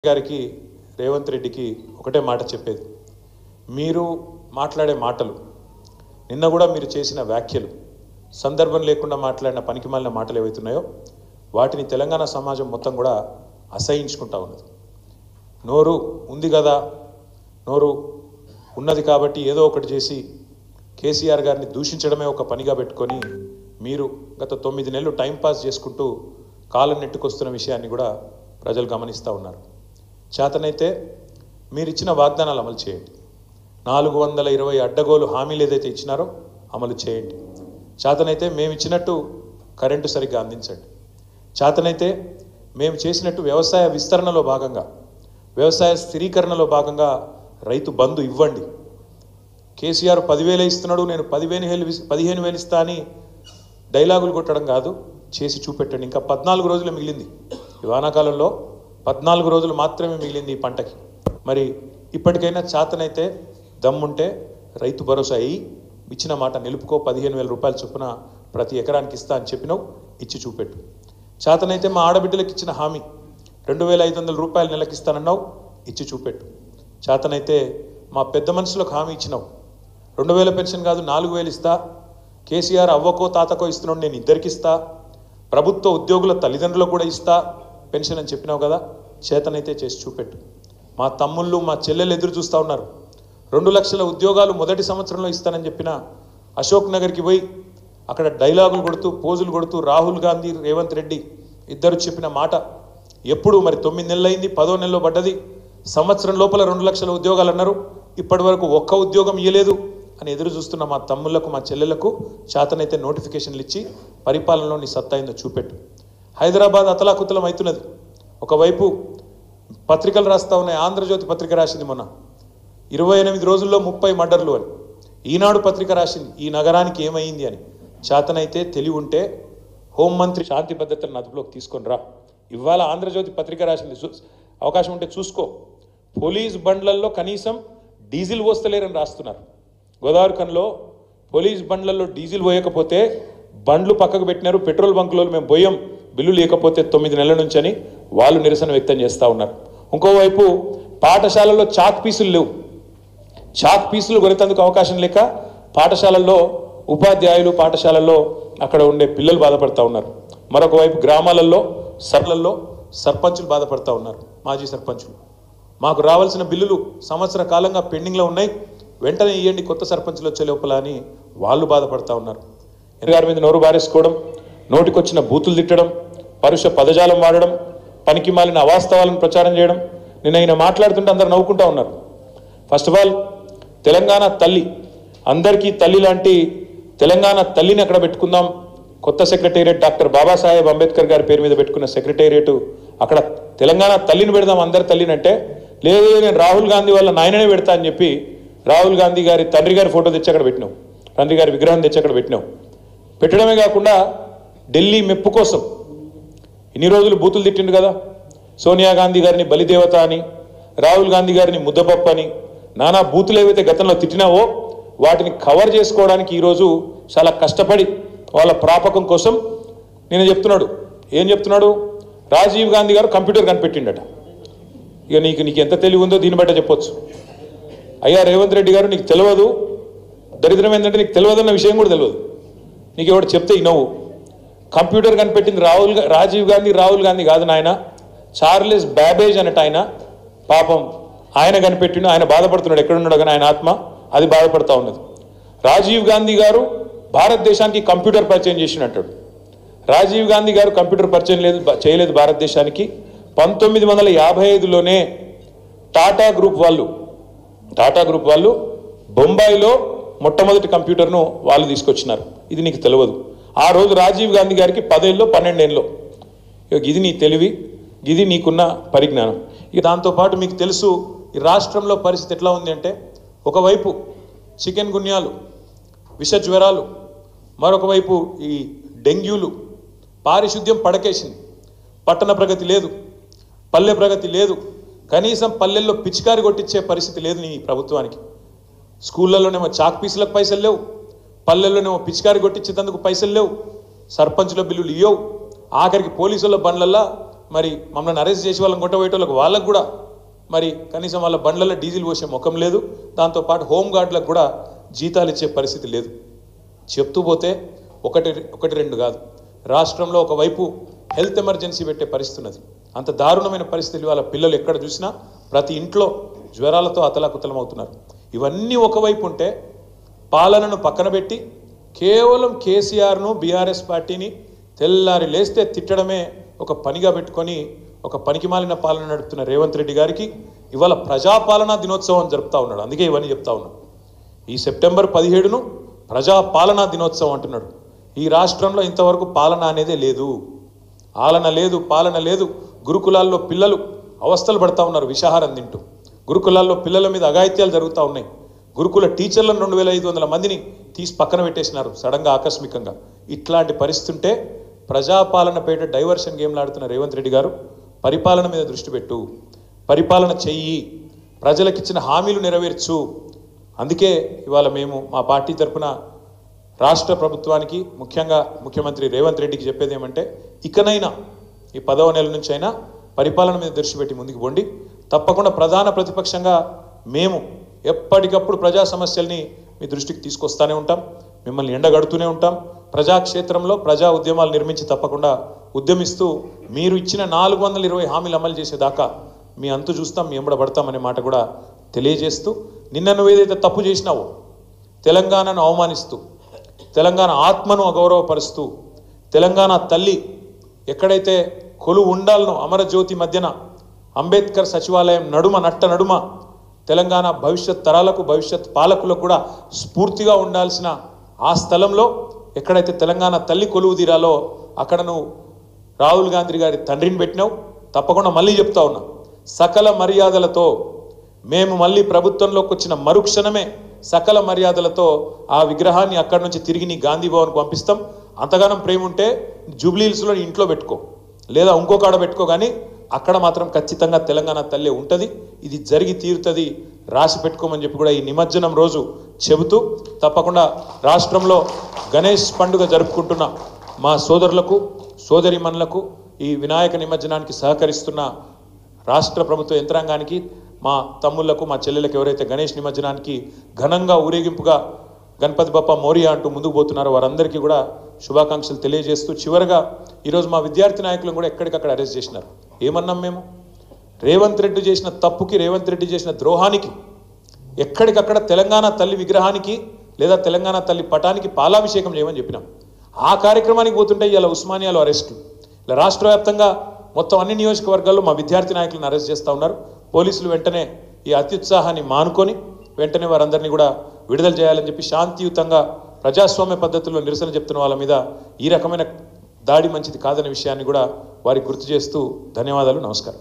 గారికి రేవంత్ రెడ్డికి ఒకటే మాట చెప్పేది, మీరు మాట్లాడే మాటలు, నిన్న కూడా మీరు చేసిన వ్యాఖ్యలు, సందర్భం లేకుండా మాట్లాడిన పనికిమాలిన మాటలు ఏవైతున్నాయో వాటిని తెలంగాణ సమాజం మొత్తం కూడా అసహించుకుంటా ఉన్నది. నోరు ఉంది కదా, నోరు ఉన్నది కాబట్టి ఏదో ఒకటి చేసి కేసీఆర్ గారిని దూషించడమే ఒక పనిగా పెట్టుకొని మీరు గత 9 నెలలు టైంపాస్ చేసుకుంటూ కాలం నెట్టుకొస్తున్న విషయాన్ని కూడా ప్రజలు గమనిస్తూ ఉన్నారు. చేతనైతే మీరు ఇచ్చిన వాగ్దానాలు అమలు చేయండి. 420 అడ్డగోలు హామీలు ఏదైతే ఇచ్చినారో అమలు చేయండి. చేతనైతే మేము ఇచ్చినట్టు కరెంటు సరిగ్గా అందించండి. చేతనైతే మేము చేసినట్టు వ్యవసాయ విస్తరణలో భాగంగా, వ్యవసాయ స్థిరీకరణలో భాగంగా రైతు బంధు ఇవ్వండి. కేసీఆర్ 10,000 ఇస్తున్నాడు, నేను 15,000 ఇస్తా అని డైలాగులు కొట్టడం కాదు, చేసి చూపెట్టండి. ఇంకా 14 రోజులు మిగిలింది. ఈ వానాకాలంలో 14 రోజులు మాత్రమే మిగిలింది ఈ పంటకి. మరి ఇప్పటికైనా చేతనైతే దమ్ముంటే రైతు భరోసా అయ్యి ఇచ్చిన మాట నిలుపుకో. 15,000 రూపాయల చొప్పున ప్రతి ఎకరానికి ఇస్తా అని చెప్పినావు, ఇచ్చి చూపెట్టు. చేతనైతే మా ఆడబిడ్డలకు ఇచ్చిన హామీ 2,500 రూపాయలు నెలకి ఇస్తానన్నావు, ఇచ్చి చూపెట్టు. చేతనైతే మా పెద్ద మనుషులకు హామీ ఇచ్చినావు, 2,000 పెన్షన్ కాదు 4,000 ఇస్తా. కేసీఆర్ అవ్వకో తాతకో ఇస్తున్నాడు, నేను ఇద్దరికి ఇస్తా. ప్రభుత్వ ఉద్యోగుల తల్లిదండ్రులకు కూడా ఇస్తా పెన్షన్ అని చెప్పినావు కదా, చేతనైతే చేసి చూపెట్టు. మా తమ్ముళ్ళు మా చెల్లెలు ఎదురు చూస్తూ ఉన్నారు. 2 లక్షల ఉద్యోగాలు మొదటి సంవత్సరంలో ఇస్తానని చెప్పిన అశోక్ నగర్కి పోయి అక్కడ డైలాగులు కొడుతూ పోజులు కొడుతూ రాహుల్ గాంధీ రేవంత్ రెడ్డి ఇద్దరు చెప్పిన మాట ఎప్పుడు మరి 9 నెలలు అయింది, 10వ నెలలో పడ్డది. సంవత్సరం లోపల 2 లక్షల ఉద్యోగాలు అన్నారు, ఇప్పటి వరకు ఒక్క ఉద్యోగం ఇవ్వలేదు అని ఎదురు చూస్తున్న మా తమ్ముళ్లకు మా చెల్లెలకు చేతనైతే నోటిఫికేషన్లు ఇచ్చి పరిపాలనలో నీ సత్తా అయిందో చూపెట్టు. హైదరాబాద్ అతలాకుతలం అవుతున్నది. ఒకవైపు పత్రికలు రాస్తా ఉన్నాయి. ఆంధ్రజ్యోతి పత్రిక రాసింది మొన్న 28 రోజుల్లో 30 మర్డర్లు అని. ఈనాడు పత్రిక రాసింది ఈ నగరానికి ఏమైంది అని. చేతనైతే తెలివి ఉంటే హోంమంత్రి శాంతి భద్రతలను అదుపులోకి తీసుకొని రా. ఇవాళ ఆంధ్రజ్యోతి పత్రిక రాసింది, అవకాశం ఉంటే చూసుకో. పోలీస్ బండ్లల్లో కనీసం డీజిల్ పోస్తలేరని రాస్తున్నారు. గోదావరి కన్లో పోలీస్ బండ్లలో డీజిల్ పోయకపోతే బండ్లు పక్కకు పెట్టినారు. పెట్రోల్ బంకులో మేము పోయాం బిల్లు లేకపోతే 9 నెలల నుంచి అని వాళ్ళు నిరసన వ్యక్తం చేస్తూ ఉన్నారు. ఇంకోవైపు పాఠశాలల్లో చాక్ పీసులు లేవు. చాక్ పీసులు కొనేందుకు అవకాశం లేక పాఠశాలల్లో ఉపాధ్యాయులు, పాఠశాలల్లో అక్కడ ఉండే పిల్లలు బాధపడుతూ ఉన్నారు. మరొక వైపు గ్రామాలలో సర్లల్లో సర్పంచులు బాధపడుతూ ఉన్నారు. మాజీ సర్పంచులు, మాకు రావాల్సిన బిల్లులు సంవత్సర కాలంగా పెండింగ్లో ఉన్నాయి, వెంటనే ఇవ్వండి కొత్త సర్పంచులు వచ్చే లోపల అని వాళ్ళు బాధపడుతూ ఉన్నారు. గారి మీద నోరు బారేసుకోవడం, నోటికొచ్చిన బూతులు తిట్టడం, పరుష పదజాలం వాడడం, పనికి మాలిన అవాస్తవాలను ప్రచారం చేయడం. నిన్న ఆయన మాట్లాడుతుంటే అందరు నవ్వుకుంటూ ఉన్నారు. ఫస్ట్ ఆఫ్ ఆల్ తెలంగాణ తల్లి, అందరికీ తల్లి లాంటి తెలంగాణ తల్లిని అక్కడ పెట్టుకుందాం. కొత్త సెక్రటేరియట్ డాక్టర్ బాబాసాహెబ్ అంబేద్కర్ గారి పేరు మీద పెట్టుకున్న సెక్రటేరియట్, అక్కడ తెలంగాణ తల్లిని పెడదాం అందరి తల్లిని అంటే, లేదు నేను రాహుల్ గాంధీ వాళ్ళ నాయననే పెడతా అని చెప్పి రాహుల్ గాంధీ గారి తండ్రి గారి ఫోటో తెచ్చి అక్కడ పెట్టినావు, తండ్రి గారి విగ్రహం తెచ్చి అక్కడ పెట్టినావు. పెట్టడమే కాకుండా ఢిల్లీ మెప్పు కోసం ఇన్ని రోజులు బూతులు తిట్టిండు కదా. సోనియా గాంధీ గారిని బలిదేవత అని, రాహుల్ గాంధీ గారిని ముద్దపప్పు అని, నానా బూతులు ఏవైతే గతంలో తిట్టినావో వాటిని కవర్ చేసుకోవడానికి ఈరోజు చాలా కష్టపడి వాళ్ళ ప్రాపకం కోసం నేను చెప్తున్నాడు. ఏం చెప్తున్నాడు? రాజీవ్ గాంధీ గారు కంప్యూటర్ కనిపెట్టిండట. ఇక నీకు ఎంత తెలివి ఉందో దీన్ని బట్ట చెప్పొచ్చు. అయ్యా రేవంత్ రెడ్డి గారు, నీకు తెలియదు, దరిద్రం ఏంటంటే నీకు తెలియదన్న విషయం కూడా తెలియదు. నీకు ఎవడు చెప్తే ఇనవు. కంప్యూటర్ కనిపెట్టింది రాజీవ్ గాంధీ, రాహుల్ గాంధీ కాదు నాయన, చార్లెస్ బ్యాబేజ్ అన్నట్టు ఆయన. పాపం ఆయన కనిపెట్టిండు, ఆయన బాధపడుతున్నాడు. ఎక్కడున్నాడు కానీ ఆయన ఆత్మ అది బాధపడుతూ ఉన్నది. రాజీవ్ గాంధీ గారు భారతదేశానికి కంప్యూటర్ పరిచయం చేసినట్టాడు. రాజీవ్ గాంధీ గారు కంప్యూటర్ పరిచయం చేయలేదు భారతదేశానికి. 1955లోనే టాటా గ్రూప్ వాళ్ళు బొంబాయిలో మొట్టమొదటి కంప్యూటర్ను వాళ్ళు తీసుకొచ్చినారు. ఇది నీకు తెలియదు. ఆ రోజు రాజీవ్ గాంధీ గారికి 10 ఏళ్ళో 12 ఏళ్ళలో. ఇది నీ తెలివి, ఇది నీకున్న పరిజ్ఞానం. ఇక దాంతోపాటు మీకు తెలుసు ఈ రాష్ట్రంలో పరిస్థితి ఎట్లా ఉంది అంటే, ఒకవైపు చికెన్ గున్యాలు, విష జ్వరాలు, మరొక వైపు ఈ డెంగ్యూలు, పారిశుద్ధ్యం పడకేసింది. పట్టణ ప్రగతి లేదు, పల్లె ప్రగతి లేదు, కనీసం పల్లెల్లో పిచికారి కొట్టించే పరిస్థితి లేదు నీ ప్రభుత్వానికి. స్కూళ్ళలోనేమో చాక్ పీసులకు పైసలు లేవు, పల్లెల్లోనేమో పిచికారి కొట్టించేందుకు పైసలు లేవు, సర్పంచుల బిల్లులు ఇవ్వవు, ఆఖరికి పోలీసుల బండ్లల్లో మరి మమ్మల్ని అరెస్ట్ చేసి వాళ్ళని కొట్టబోయేటోళ్ళకి వాళ్ళకు కూడా మరి కనీసం వాళ్ళ బండ్లలో డీజిల్ పోసే ముఖం లేదు. దాంతోపాటు హోంగార్డులకు కూడా జీతాలు ఇచ్చే పరిస్థితి లేదు. చెప్తూ పోతే ఒకటి రెండు కాదు, రాష్ట్రంలో ఒకవైపు హెల్త్ ఎమర్జెన్సీ పెట్టే పరిస్థితి ఉన్నది. అంత దారుణమైన పరిస్థితులు వాళ్ళ పిల్లలు ఎక్కడ చూసినా ప్రతి ఇంట్లో జ్వరాలతో అతలాకుతలం అవుతున్నారు. ఇవన్నీ ఒకవైపు ఉంటే పాలనను పక్కన పెట్టి కేవలం కేసీఆర్ను బీఆర్ఎస్ పార్టీని తెల్లారి లేస్తే తిట్టడమే ఒక పనిగా పెట్టుకొని ఒక పనికిమాలిన పాలన నడుపుతున్న రేవంత్ రెడ్డి గారికి ఇవాళ ప్రజాపాలనా దినోత్సవం జరుపుతా ఉన్నాడు. అందుకే ఇవన్నీ చెప్తా ఉన్నాడు. ఈ సెప్టెంబర్ 17ను ప్రజాపాలనా దినోత్సవం అంటున్నాడు. ఈ రాష్ట్రంలో ఇంతవరకు పాలన అనేదే లేదు, ఆలన లేదు, పాలన లేదు. గురుకులాల్లో పిల్లలు అవస్థలు పడతా ఉన్నారు విషాహారం తింటూ. గురుకులాల్లో పిల్లల మీద అఘాయిత్యాలు జరుగుతూ ఉన్నాయి. గురుకుల టీచర్లను 2500 మందిని తీసి పక్కన పెట్టేసినారు సడన్గా ఆకస్మికంగా. ఇట్లాంటి పరిస్థితి ఉంటే ప్రజాపాలన పేట డైవర్షన్ గేమ్లు ఆడుతున్న రేవంత్ రెడ్డి గారు పరిపాలన మీద దృష్టి పెట్టు, పరిపాలన చెయ్యి, ప్రజలకిచ్చిన హామీలు నెరవేర్చు. అందుకే ఇవాళ మేము మా పార్టీ తరఫున రాష్ట్ర ప్రభుత్వానికి ముఖ్యంగా ముఖ్యమంత్రి రేవంత్ రెడ్డికి చెప్పేది ఏమంటే ఇకనైనా ఈ 10వ నెల నుంచి అయినా పరిపాలన మీద దృష్టి పెట్టి ముందుకు పోండి. తప్పకుండా ప్రధాన ప్రతిపక్షంగా మేము ఎప్పటికప్పుడు ప్రజా సమస్యల్ని మీ దృష్టికి తీసుకొస్తూనే ఉంటాం, మిమ్మల్ని ఎండగడుతూనే ఉంటాం. ప్రజాక్షేత్రంలో ప్రజా ఉద్యమాలు నిర్మించి తప్పకుండా ఉద్యమిస్తూ మీరు ఇచ్చిన 420 హామీలు అమలు చేసేదాకా మీ అంతు చూస్తాం, మీ ఎంబడబడతామనే మాట కూడా తెలియజేస్తూ, నిన్న నువ్వేదైతే తప్పు చేసినావో తెలంగాణను అవమానిస్తూ, తెలంగాణ ఆత్మను అగౌరవపరుస్తూ, తెలంగాణ తల్లి ఎక్కడైతే కొలు ఉండాలనో అమరజ్యోతి మధ్యన అంబేద్కర్ సచివాలయం నడుమ తెలంగాణ భవిష్యత్ తరాలకు భవిష్యత్ పాలకులకు కూడా స్ఫూర్తిగా ఉండాల్సిన ఆ స్థలంలో ఎక్కడైతే తెలంగాణ తల్లి కొలువు తీరాలో అక్కడ నువ్వు రాహుల్ గాంధీ గారి తండ్రిని పెట్టినావు. తప్పకుండా మళ్ళీ చెప్తా ఉన్నా, సకల మర్యాదలతో మేము మళ్ళీ ప్రభుత్వంలోకి వచ్చిన మరుక్షణమే సకల మర్యాదలతో ఆ విగ్రహాన్ని అక్కడి నుంచి తిరిగి నీ గాంధీ భవన్కు పంపిస్తాం. అంతగానం ప్రేమ ఉంటే జూబ్లీహిల్స్లో ఇంట్లో పెట్టుకో, లేదా ఇంకో కాడ పెట్టుకో, కానీ అక్కడ మాత్రం ఖచ్చితంగా తెలంగాణ తల్లి ఉంటుంది. ఇది జరిగి తీరుతుంది, రాసి పెట్టుకోమని చెప్పి కూడా ఈ నిమజ్జనం రోజు చెబుతూ, తప్పకుండా రాష్ట్రంలో గణేష్ పండుగ జరుపుకుంటున్న మా సోదరులకు సోదరిమణులకు ఈ వినాయక నిమజ్జనానికి సహకరిస్తున్న రాష్ట్ర ప్రభుత్వ యంత్రాంగానికి, మా తమ్ముళ్లకు మా చెల్లెలకు ఎవరైతే గణేష్ నిమజ్జనానికి ఘనంగా ఊరేగింపుగా గణపతి బప్ప మోరియా అంటూ ముందుకు పోతున్నారో వారందరికీ కూడా శుభాకాంక్షలు తెలియజేస్తూ, చివరగా ఈరోజు మా విద్యార్థి నాయకులను కూడా ఎక్కడికక్కడ అరెస్ట్ చేసినారు. ఏమన్నాం మేము? రేవంత్ రెడ్డి చేసిన తప్పుకి, రేవంత్ రెడ్డి చేసిన ద్రోహానికి ఎక్కడికక్కడ తెలంగాణ తల్లి విగ్రహానికి లేదా తెలంగాణ తల్లి పటానికి పాలాభిషేకం చేయమని చెప్పినాం. ఆ కార్యక్రమానికి పోతుంటే ఇలా ఉస్మానియాలో అరెస్టు, ఇలా రాష్ట్ర వ్యాప్తంగా మొత్తం అన్ని నియోజకవర్గాల్లో మా విద్యార్థి నాయకులను అరెస్ట్ చేస్తూ ఉన్నారు. పోలీసులు వెంటనే ఈ అత్యుత్సాహాన్ని మానుకొని వెంటనే వారందరినీ కూడా విడుదల చేయాలని చెప్పి శాంతియుతంగా ప్రజాస్వామ్య పద్ధతుల్లో నిరసన చెప్తున్న వాళ్ళ మీద ఈ రకమైన దాడి మంచిది కాదనే విషయాన్ని కూడా వారికి గుర్తు చేస్తూ ధన్యవాదాలు, నమస్కారం.